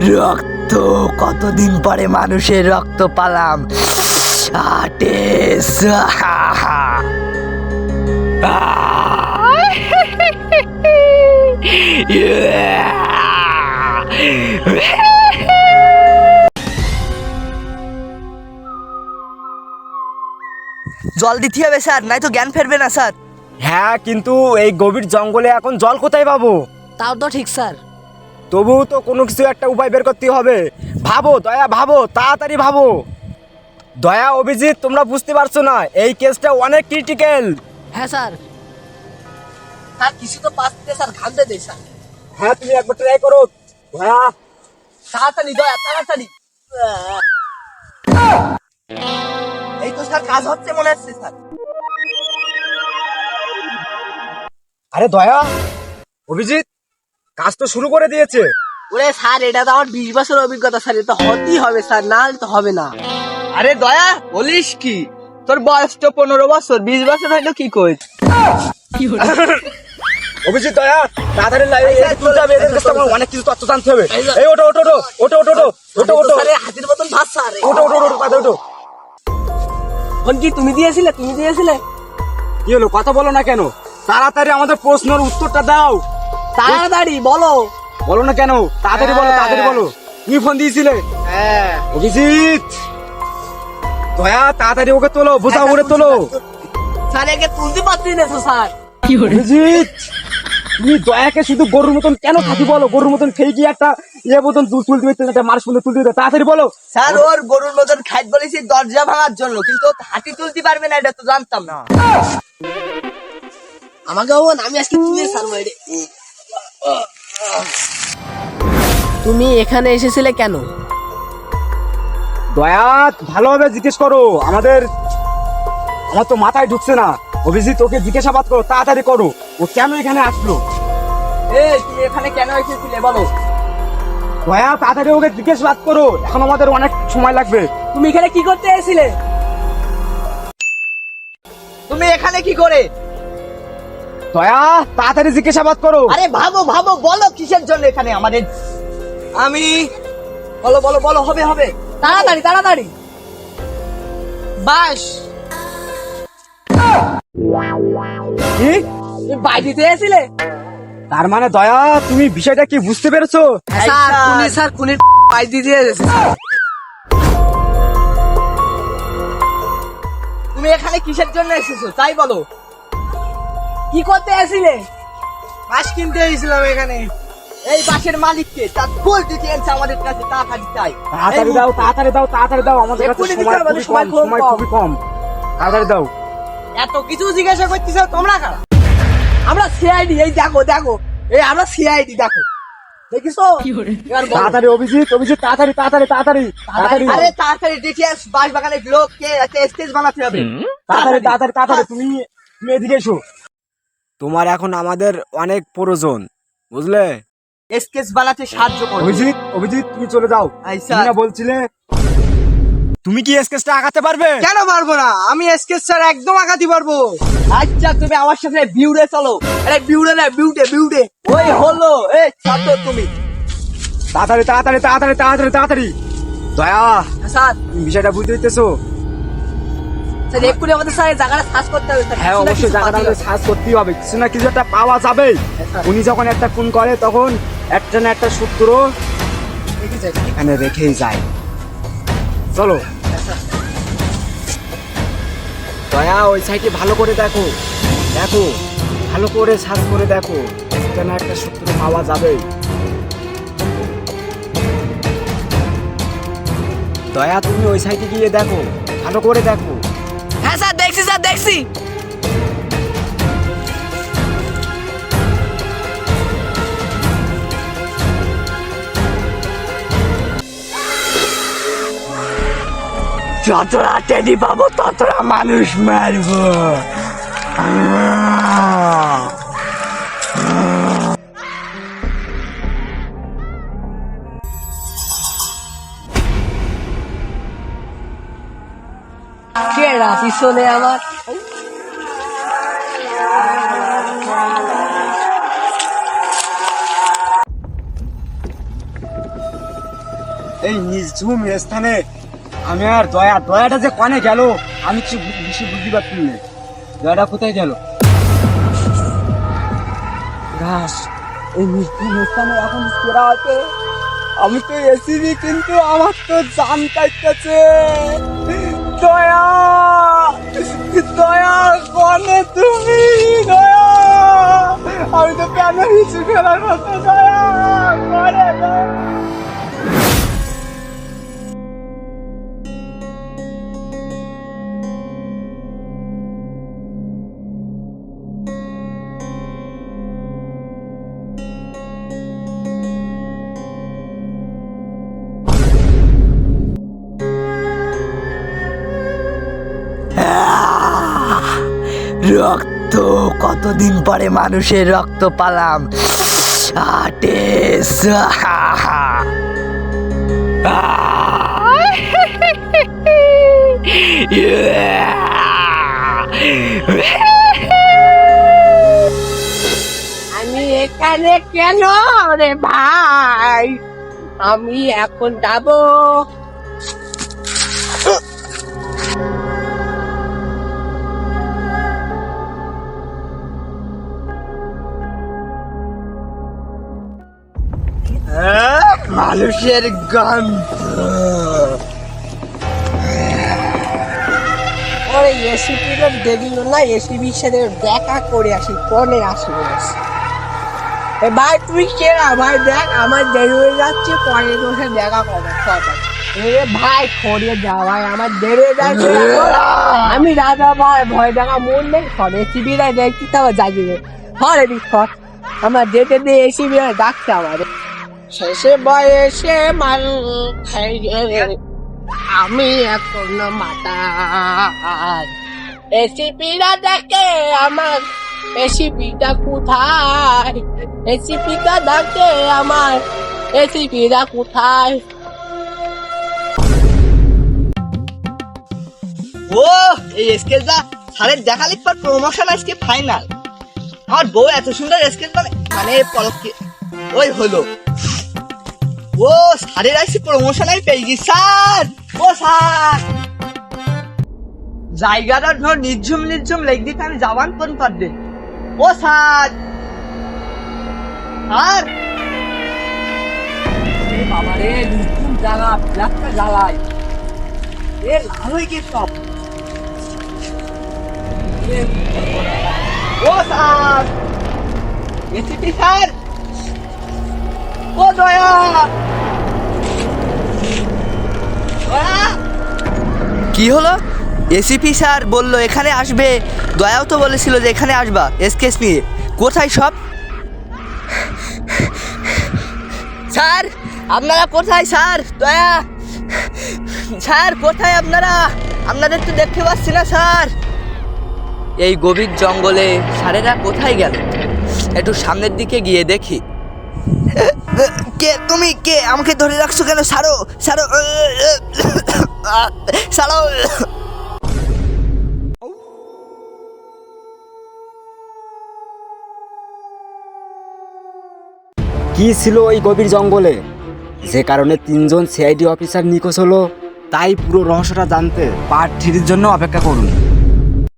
রক্ত, কতদিন পরে মানুষের রক্ত পালাম। টেস। জল দিতে হবে স্যার, নাই তো জ্ঞান ফেরবে না স্যার। হ্যাঁ, কিন্তু এই গভীর জঙ্গলে এখন জল কোথায় পাবো? তাও তো ঠিক স্যার। তবুও তো কোনো কিছু একটা উপায় বের করতে হবে। ভাবো দয়া, ভাবো, তাড়াতাড়ি ভাবো। দয়া, অভিজিৎ, তোমরা বুঝতে পারছো না, এই কেসটা অনেক ক্রিটিক্যাল। হ্যাঁ স্যার। স্যার কিছু তো পাচ্ছে স্যার, ঘামতে দে স্যার। হ্যাঁ, তুমি একবার ট্রাই করো দয়া। তাড়াতাড়ি দয়া, তাড়াতাড়ি। এই তো স্যার, কাজ হচ্ছে মনে হচ্ছে স্যার। আরে দয়া, অভিজিৎ, কাজ তো শুরু করে দিয়েছে। ওরে স্যার, এটা তো আমার 20 বছর অভিজ্ঞতা স্যার, এটা হতেই হবে স্যার, না হলে তো হবে না। আরে দয়া, বলিস কি? তোর বয়স তো 15 বছর, 20 বছর হইলো কি কইস? অভিজিৎ, দয়া, তাড়াতাড়ি তুলতে হবে, এদের কাছে আমার অনেক কিছু তথ্য জানতে হবে। এই ওটো ওটো ওটো ওটো ওটো ওটো ওটো স্যার হাতির মতন ভাত স্যার। ওটো ওটো ওটো তাড়াতাড়ি ওটো। ফোন কি তুমি দিয়েছিলে? তুমি দিয়েছিলে? কি হলো, কথা বলো না কেন? তাড়াতাড়ি আমাদের প্রশ্নের উত্তরটা দাও। তাড়াতাড়ি বলো। বলো না কেন? তাড়াতাড়ি বলো, তাড়াতাড়ি বলো। তুমি ফোন দিয়েছিলে? হ্যাঁ। অভিজিৎ, দয়া, তাড়াতাড়ি ওকে তোলো, বোঝাও, ওরে তোলো। স্যার একে তুলতে পারছি না তো স্যার। অভিজিৎ, তুমি দয়াকে শুধু গরুর মতন কেন থাকি বলো? গরুর মতন খেয়ে গিয়ে একটা মতন তুলতে পারতে না, মার্চ মতন তুলতে পারতে, তাড়াতাড়ি বলো। স্যার, ওর গরুর মতন খাইট বলেছি দরজা ভাঙার জন্য, কিন্তু ও হাতি তুলতে পারবে না, এটা তো জানতাম না। আমাকে বল, আমি আজকে তুলে ছাড়বো রে। তুমি এখানে এসেছিলে কেন? দয়া, ভালোভাবে জিজ্ঞেস করো, আমার তো মাথায় ঢুকছে না। অভিজিৎ, ওকে জিজ্ঞাসাবাদ করো, তাড়াতাড়ি করো, ও কেন এখানে আসলো। তুমি এখানে কেন এসেছিলে বলো? দয়া, তাড়াতাড়ি ওকে জিজ্ঞাসাবাদ করো, এখন আমাদের অনেক সময় লাগবে। তুমি এখানে কি করতে এসেছিলে? তুমি এখানে কি করে? দয়া, তাড়াতাড়ি জিজ্ঞাসাবাদ করো। আরে ভাবো ভাবো, বলো কিসের জন্য এখানে আমাদের? আমি বলো বলো বলো, হবে হবে, তাড়াতাড়ি তাড়াতাড়ি। বাস। কি? তুমি বাইরে এসেছিলে? তার মানে দয়া, তুমি বিষয়টা কি বুঝতে পেরেছো? স্যার খুনির পাই দিতে এসেছে। তুমি এখানে কিসের জন্য এসেছো তাই বলো? কি করতে এসেছিলে? বাস কিনতে এসেছিলাম এখানে। এই বাসের মালিককে তার ফুল ডিটেইলস আমাদের কাছে তাড়াতাড়ি চাই। তাড়াতাড়ি দাও, তাড়াতাড়ি দাও, তাড়াতাড়ি দাও, আমাদের কাছে এক্ষুনি দিতে সময় হবে, খুবই সময় কম, খুব সময় কম। খুবই কম, তাড়াতাড়ি দাও। এত কিছু জিজ্ঞাসা করতেছ তোমরা কারা? আমরা সিআইডি, এই দেখো দেখো, এই আমরা সিআইডি, দেখো দেখিছো? এবার বলো। তাড়াতাড়ি অভিজিৎ, অভিজিৎ, তাড়াতাড়ি তাড়াতাড়ি তাড়াতাড়ি তাড়াতাড়ি আরে তাড়াতাড়ি ডিটেইলস, বাস বাগানের লোককে একটা স্টেজ বানাতে হবে। তাড়াতাড়ি তাড়াতাড়ি তাড়াতাড়ি, তুমি এদিকে এসো। তোমার এখন আমাদের অনেক প্রয়োজন, বুঝলে? স্কেচ বানাতে সাহায্য করো। অভিজিৎ, অভিজিৎ, তুমি চলে যাও। আচ্ছা। তুমি না বলছিলে তুমি কি স্কেচটা আঁকাতে পারবে? কেন পারবো না? আমি স্কেচ স্যার একদম আঁকাতে পারবো। আচ্ছা, তুমি আমার সাথে বিউড়ে চলো। আরে বিউড়ে না, বিউটে বিউটে। ওই হলো, এই ছাত্র তুমি। তাড়াতাড়ি তাড়াতাড়ি তাড়াতাড়ি তাড়াতাড়ি তাড়াতাড়ি। দয়া, স্যার, তুমি বিষয়টা বুঝতে দিতেছো? স্যার এক্ষুনি আমাদের স্যার এই জায়গাটা সার্চ করতে হবে স্যার। হ্যাঁ, কিছু না অবশ্যই কিছু জায়গাটা পাঠিয়ে আমাদের সার্চ করতেই হবে, কিছু না কিছু একটা পাওয়া যাবে। উনি যখন একটা খুন করে তখন একটা না একটা সূত্র রেখে যাই। এখানে রেখেই যায়। চলো দয়া, ওই সাইডে ভালো করে দেখো, দেখো ভালো করে সার্চ করে দেখো, একটা না একটা সূত্র পাওয়া যাবে। দয়া, তুমি ওই সাইডে গিয়ে দেখো, ভালো করে দেখো। হ্যাঁ স্যার, দেখছি স্যার, দেখছি। যতটা টেডি পাবো ততটা মানুষ মারবো। কে পিছনে আমার? এই নিঝুম স্থানে আমি আর দয়াটা যে কনে গেল আমি কিছু বেশি বুঝতে পারছি না। দয়াটা কোথায় গেল? ঘাস এই নির্জন স্থানে এখন কেরা আছে? আমি তো এসিবি, কিন্তু আমার তো জান কাটতেছে। দয়া, দয়া কনে তুমি? দয়া, আমি তো কেন কিছু খেলার মতো। দয়া করে, দয়া। রক্ত, কতদিন পরে মানুষের রক্ত পালাম। টেস। আমি এখানে কেন রে ভাই? আমি এখন যাবো। মানুষের গন্ধ। ওরে এসিপির দেখলো না, এসিপির সাথে দেখা করে আসি, পরে আসি। ভাই তুই কেরা ভাই? দেখ আমার দেরি হয়ে যাচ্ছে, পরে তোর সাথে দেখা করবো। ভাই খড়ে যা ভাই, আমার দেরি হয়ে যাচ্ছে। আমি রাজা ভাই, ভয় দেখা মন নেই। খড়ে এসিপিরা দেখছি তো জাগিয়ে খড়ে দিক খড়। আমার যেতে দিয়ে এসিপিরা ডাকছে আমার। শেষে বয়সে মাল খাইয়ে আমি এখন মাতার। এসিপিরা দেখে আমার, এসিপিটা কোথায়? এসিপিটা দেখে আমার, এসিপিরা কোথায়? ও এই স্কেচটা স্যারের দেখা লিখবার প্রমোশন আজকে ফাইনাল। আমার বউ এত সুন্দর স্কেচ মানে পলকে ওই হলো। ও স্যারের আজকে প্রমোশন আমি পেয়ে গেছি স্যার। ও স্যার, জায়গাটা ধর নির্ঝুম নির্ঝুম লেগ দিতে আমি যাবান কোন পারবে। ও স্যার, স্যার বাবা রে, নির্ঝুম জায়গা, ফ্ল্যাটটা জ্বালায়। এ লাল হয়ে গিয়ে সব। ও স্যার, এসিপি স্যার, ও দয়া, কি হলো? এসিপি স্যার বললো এখানে আসবে, দয়াও তো বলেছিল যে এখানে আসবা এসকেস নিয়ে। কোথায় সব? স্যার আপনারা কোথায়? স্যার দয়া স্যার কোথায় আপনারা? আপনাদের তো দেখতে পাচ্ছি না স্যার। এই গভীর জঙ্গলে স্যারেরা কোথায় গেল? একটু সামনের দিকে গিয়ে দেখি। কে তুমি? কে আমাকে ধরে রাখছো কেন? সারো সারো সারো। কি ছিল ওই গভীর জঙ্গলে যে কারণে 3 জন সিআইডি অফিসার নিখোঁজ হলো? তাই পুরো রহস্যটা জানতে পার্ট 3 জন্য অপেক্ষা করুন।